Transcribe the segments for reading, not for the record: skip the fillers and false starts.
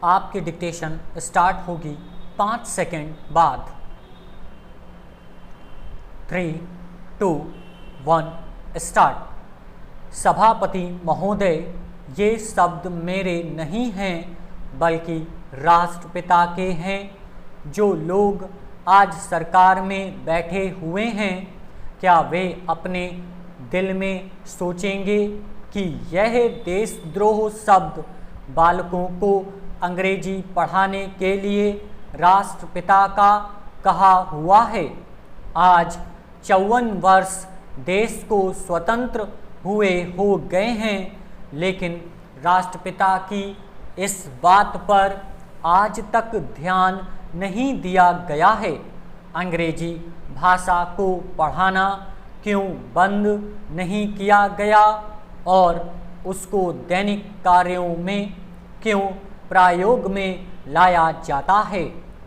आपकी dictation start होगी 5 second बाद। 3, 2, 1 स्टार्ट। सभापति महोदय, ये शब्द मेरे नहीं हैं बल्कि राष्ट्रपिता के हैं। जो लोग आज सरकार में बैठे हुए हैं, क्या वे अपने दिल में सोचेंगे कि यह देशद्रोह शब्द बालकों को अंग्रेजी पढ़ाने के लिए राष्ट्रपिता का कहा हुआ है? आज 54 वर्ष देश को स्वतंत्र हुए हो गए हैं, लेकिन राष्ट्रपिता की इस बात पर आज तक ध्यान नहीं दिया गया है। अंग्रेजी भाषा को पढ़ाना क्यों बंद नहीं किया गया और उसको दैनिक कार्यों में क्यों प्रयोग में लाया जाता है?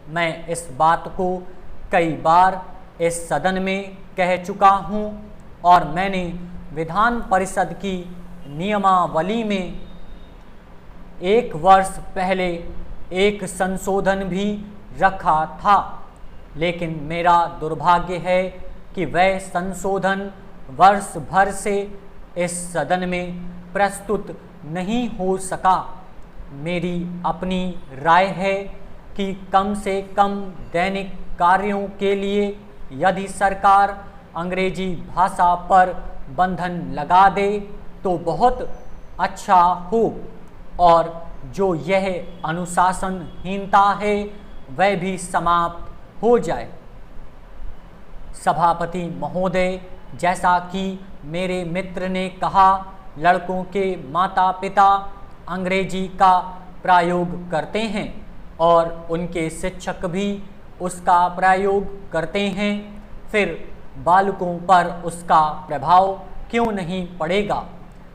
मैं इस बात को कई बार इस सदन में कह चुका हूँ और मैंने विधान परिषद की नियमावली में 1 वर्ष पहले एक संशोधन भी रखा था, लेकिन मेरा दुर्भाग्य है कि वह संशोधन वर्ष भर से इस सदन में प्रस्तुत नहीं हो सका। मेरी अपनी राय है कि कम से कम दैनिक कार्यों के लिए यदि सरकार अंग्रेजी भाषा पर बंधन लगा दे तो बहुत अच्छा हो और जो यह अनुशासनहीनता है वह भी समाप्त हो जाए। सभापति महोदय, जैसा कि मेरे मित्र ने कहा, लड़कों के माता पिता अंग्रेजी का प्रयोग करते हैं और उनके शिक्षक भी उसका प्रयोग करते हैं, फिर बालकों पर उसका प्रभाव क्यों नहीं पड़ेगा?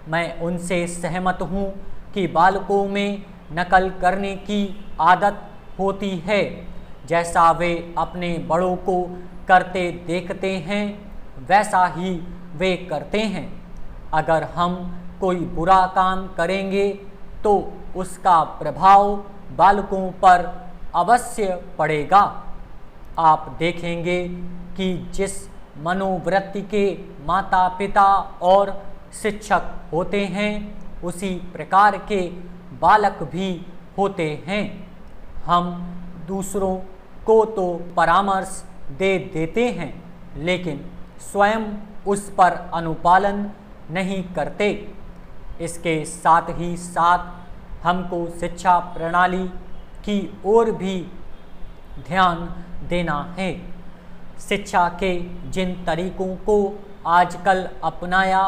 मैं उनसे सहमत हूँ कि बालकों में नकल करने की आदत होती है, जैसा वे अपने बड़ों को करते देखते हैं वैसा ही वे करते हैं। अगर हम कोई बुरा काम करेंगे तो उसका प्रभाव बालकों पर अवश्य पड़ेगा। आप देखेंगे कि जिस मनोवृत्ति के माता पिता और शिक्षक होते हैं उसी प्रकार के बालक भी होते हैं। हम दूसरों को तो परामर्श दे देते हैं, लेकिन स्वयं उस पर अनुपालन नहीं करते। इसके साथ ही साथ हमको शिक्षा प्रणाली की ओर भी ध्यान देना है। शिक्षा के जिन तरीकों को आजकल अपनाया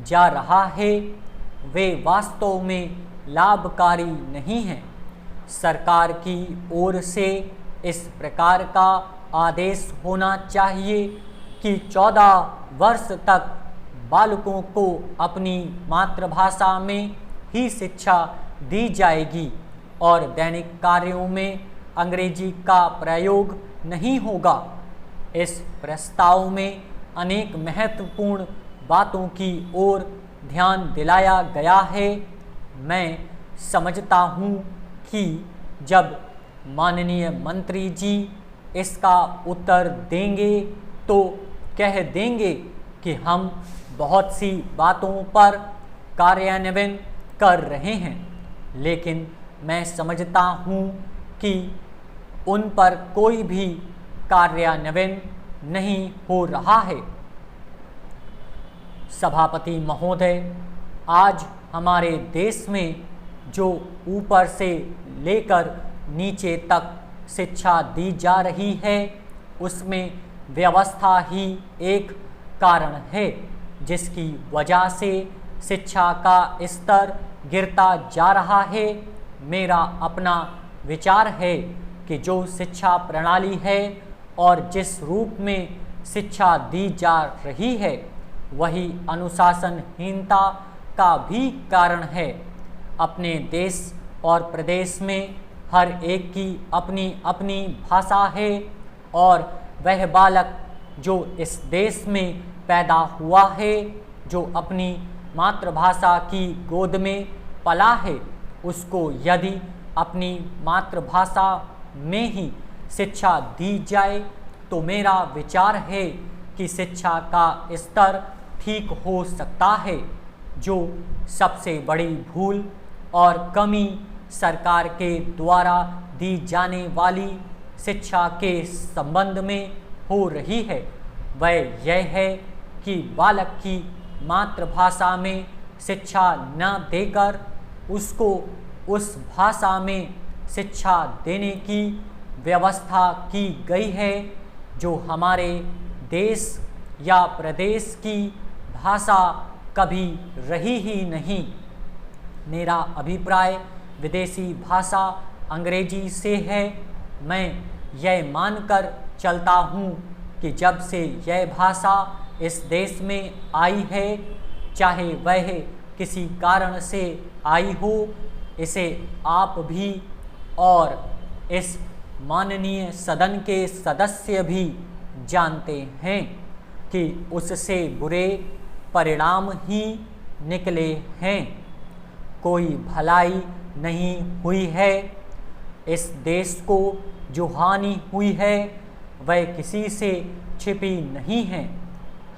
जा रहा है वे वास्तव में लाभकारी नहीं हैं। सरकार की ओर से इस प्रकार का आदेश होना चाहिए कि 14 वर्ष तक बालकों को अपनी मातृभाषा में ही शिक्षा दी जाएगी और दैनिक कार्यों में अंग्रेजी का प्रयोग नहीं होगा। इस प्रस्ताव में अनेक महत्वपूर्ण बातों की ओर ध्यान दिलाया गया है। मैं समझता हूँ कि जब माननीय मंत्री जी इसका उत्तर देंगे तो कह देंगे कि हम बहुत सी बातों पर कार्यान्वयन कर रहे हैं, लेकिन मैं समझता हूँ कि उन पर कोई भी कार्यान्वयन नहीं हो रहा है। सभापति महोदय, आज हमारे देश में जो ऊपर से लेकर नीचे तक शिक्षा दी जा रही है उसमें व्यवस्था ही एक कारण है जिसकी वजह से शिक्षा का स्तर गिरता जा रहा है। मेरा अपना विचार है कि जो शिक्षा प्रणाली है और जिस रूप में शिक्षा दी जा रही है वही अनुशासनहीनता का भी कारण है। अपने देश और प्रदेश में हर एक की अपनी अपनी भाषा है और वह बालक जो इस देश में पैदा हुआ है, जो अपनी मातृभाषा की गोद में पला है, उसको यदि अपनी मातृभाषा में ही शिक्षा दी जाए तो मेरा विचार है कि शिक्षा का स्तर ठीक हो सकता है। जो सबसे बड़ी भूल और कमी सरकार के द्वारा दी जाने वाली शिक्षा के संबंध में हो रही है वह यह है कि बालक की मातृभाषा में शिक्षा न देकर उसको उस भाषा में शिक्षा देने की व्यवस्था की गई है जो हमारे देश या प्रदेश की भाषा कभी रही ही नहीं। मेरा अभिप्राय विदेशी भाषा अंग्रेजी से है। मैं यह मानकर चलता हूँ कि जब से यह भाषा इस देश में आई है, चाहे वह किसी कारण से आई हो, इसे आप भी और इस माननीय सदन के सदस्य भी जानते हैं कि उससे बुरे परिणाम ही निकले हैं। कोई भलाई नहीं हुई है। इस देश को जो हानि हुई है वह किसी से छिपी नहीं है।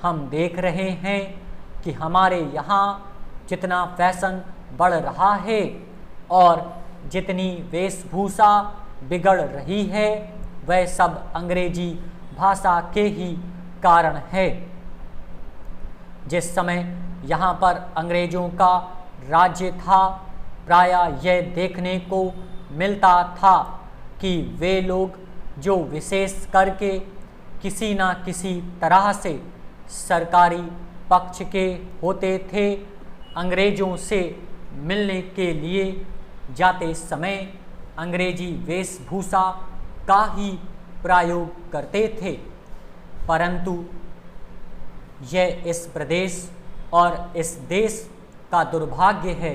हम देख रहे हैं कि हमारे यहाँ जितना फैशन बढ़ रहा है और जितनी वेशभूषा बिगड़ रही है वह सब अंग्रेजी भाषा के ही कारण है। जिस समय यहाँ पर अंग्रेज़ों का राज्य था, प्रायः यह देखने को मिलता था कि वे लोग जो विशेष करके किसी न किसी तरह से सरकारी पक्ष के होते थे, अंग्रेज़ों से मिलने के लिए जाते समय अंग्रेजी वेशभूषा का ही प्रयोग करते थे। परंतु यह इस प्रदेश और इस देश का दुर्भाग्य है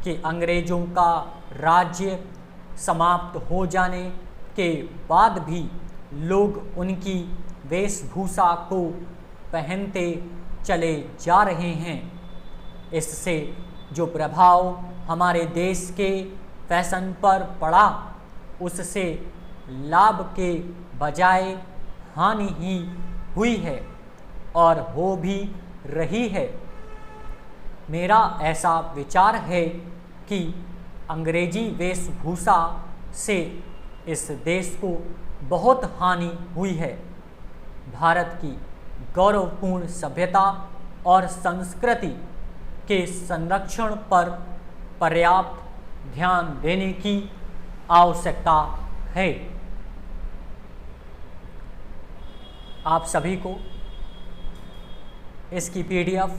कि अंग्रेज़ों का राज्य समाप्त हो जाने के बाद भी लोग उनकी वेशभूषा को पहनते चले जा रहे हैं। इससे जो प्रभाव हमारे देश के फैशन पर पड़ा उससे लाभ के बजाय हानि ही हुई है और हो भी रही है। मेरा ऐसा विचार है कि अंग्रेजी वेशभूषा से इस देश को बहुत हानि हुई है। भारत की गौरवपूर्ण सभ्यता और संस्कृति के संरक्षण पर पर्याप्त ध्यान देने की आवश्यकता है। आप सभी को इसकी PDF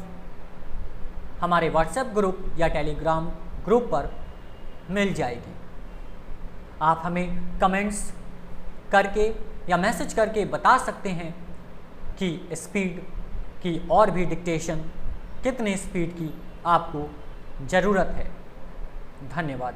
हमारे व्हाट्सएप ग्रुप या टेलीग्राम ग्रुप पर मिल जाएगी। आप हमें कमेंट्स करके या मैसेज करके बता सकते हैं कि स्पीड की और भी डिक्टेशन कितने स्पीड की आपको ज़रूरत है। धन्यवाद।